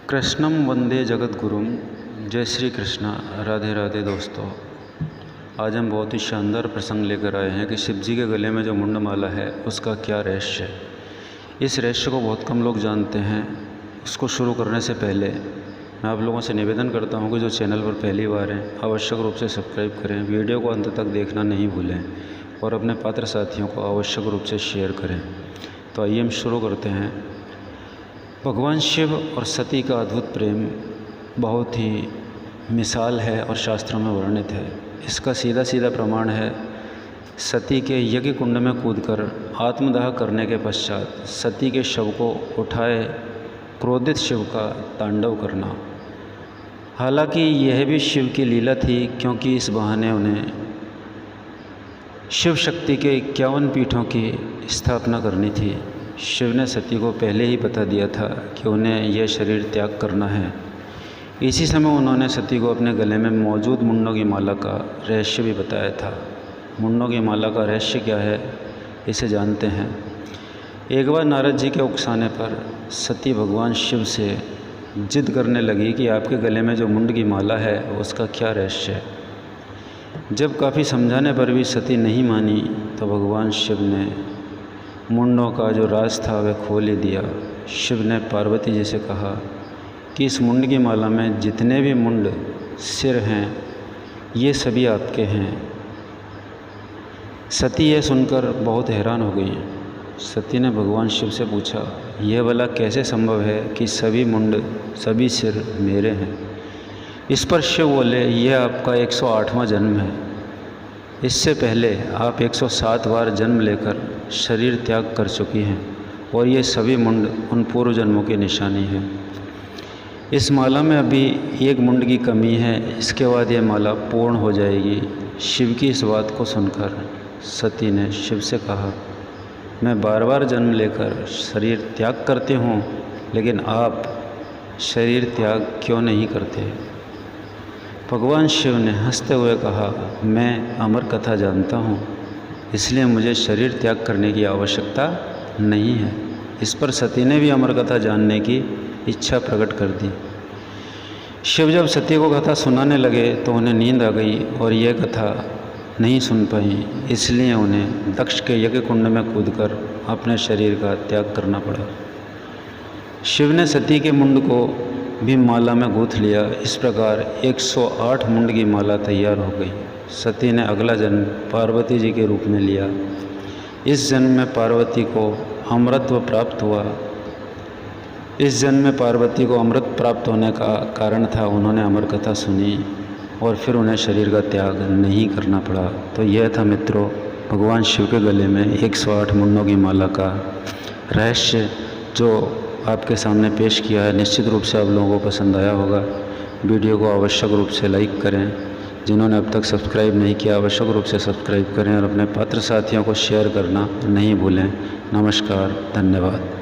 कृष्णम वंदे जगत गुरुम। जय श्री कृष्णा। राधे राधे दोस्तों, आज हम बहुत ही शानदार प्रसंग लेकर आए हैं कि शिव जी के गले में जो मुंडमाला है उसका क्या रहस्य है। इस रहस्य को बहुत कम लोग जानते हैं। उसको शुरू करने से पहले मैं आप लोगों से निवेदन करता हूं कि जो चैनल पर पहली बार हैं आवश्यक रूप से सब्सक्राइब करें, वीडियो को अंत तक देखना नहीं भूलें और अपने पात्र साथियों को आवश्यक रूप से शेयर करें। तो आइए हम शुरू करते हैं। भगवान शिव और सती का अद्भुत प्रेम बहुत ही मिसाल है और शास्त्रों में वर्णित है। इसका सीधा सीधा प्रमाण है सती के यज्ञ कुंड में कूदकर आत्मदाह करने के पश्चात सती के शव को उठाए क्रोधित शिव का तांडव करना। हालांकि यह भी शिव की लीला थी, क्योंकि इस बहाने उन्हें शिव शक्ति के 51 पीठों की स्थापना करनी थी। शिव ने सती को पहले ही बता दिया था कि उन्हें यह शरीर त्याग करना है। इसी समय उन्होंने सती को अपने गले में मौजूद मुंडों की माला का रहस्य भी बताया था। मुंडों की माला का रहस्य क्या है, इसे जानते हैं। एक बार नारद जी के उकसाने पर सती भगवान शिव से जिद करने लगी कि आपके गले में जो मुंड की माला है उसका क्या रहस्य है। जब काफ़ी समझाने पर भी सती नहीं मानी तो भगवान शिव ने मुंडों का जो राज था वह खोल ही दिया। शिव ने पार्वती जी से कहा कि इस मुंड की माला में जितने भी मुंड सिर हैं ये सभी आपके हैं। सती यह सुनकर बहुत हैरान हो गई। सती ने भगवान शिव से पूछा, यह भला कैसे संभव है कि सभी मुंड सभी सिर मेरे हैं। इस पर शिव बोले, यह आपका 108वां जन्म है। इससे पहले आप 107 बार जन्म लेकर शरीर त्याग कर चुकी हैं और ये सभी मुंड उन पूर्व जन्मों की निशानी है। इस माला में अभी एक मुंड की कमी है, इसके बाद ये माला पूर्ण हो जाएगी। शिव की इस बात को सुनकर सती ने शिव से कहा, मैं बार बार जन्म लेकर शरीर त्याग करती हूँ, लेकिन आप शरीर त्याग क्यों नहीं करते। भगवान शिव ने हंसते हुए कहा, मैं अमर कथा जानता हूँ, इसलिए मुझे शरीर त्याग करने की आवश्यकता नहीं है। इस पर सती ने भी अमर कथा जानने की इच्छा प्रकट कर दी। शिव जब सती को कथा सुनाने लगे तो उन्हें नींद आ गई और यह कथा नहीं सुन पाई, इसलिए उन्हें दक्ष के यज्ञ कुंड में कूदकर अपने शरीर का त्याग करना पड़ा। शिव ने सती के मुंड को भी माला में गूंथ लिया। इस प्रकार 108 मुंड की माला तैयार हो गई। सती ने अगला जन्म पार्वती जी के रूप में लिया। इस जन्म में पार्वती को अमृतत्व प्राप्त हुआ। इस जन्म में पार्वती को अमृत प्राप्त होने का कारण था उन्होंने अमर कथा सुनी और फिर उन्हें शरीर का त्याग नहीं करना पड़ा। तो यह था मित्रों भगवान शिव के गले में 108 मुंडों की माला का रहस्य, जो आपके सामने पेश किया है। निश्चित रूप से आप लोगों को पसंद आया होगा। वीडियो को आवश्यक रूप से लाइक करें। जिन्होंने अब तक सब्सक्राइब नहीं किया आवश्यक रूप से सब्सक्राइब करें और अपने पात्र साथियों को शेयर करना नहीं भूलें। नमस्कार, धन्यवाद।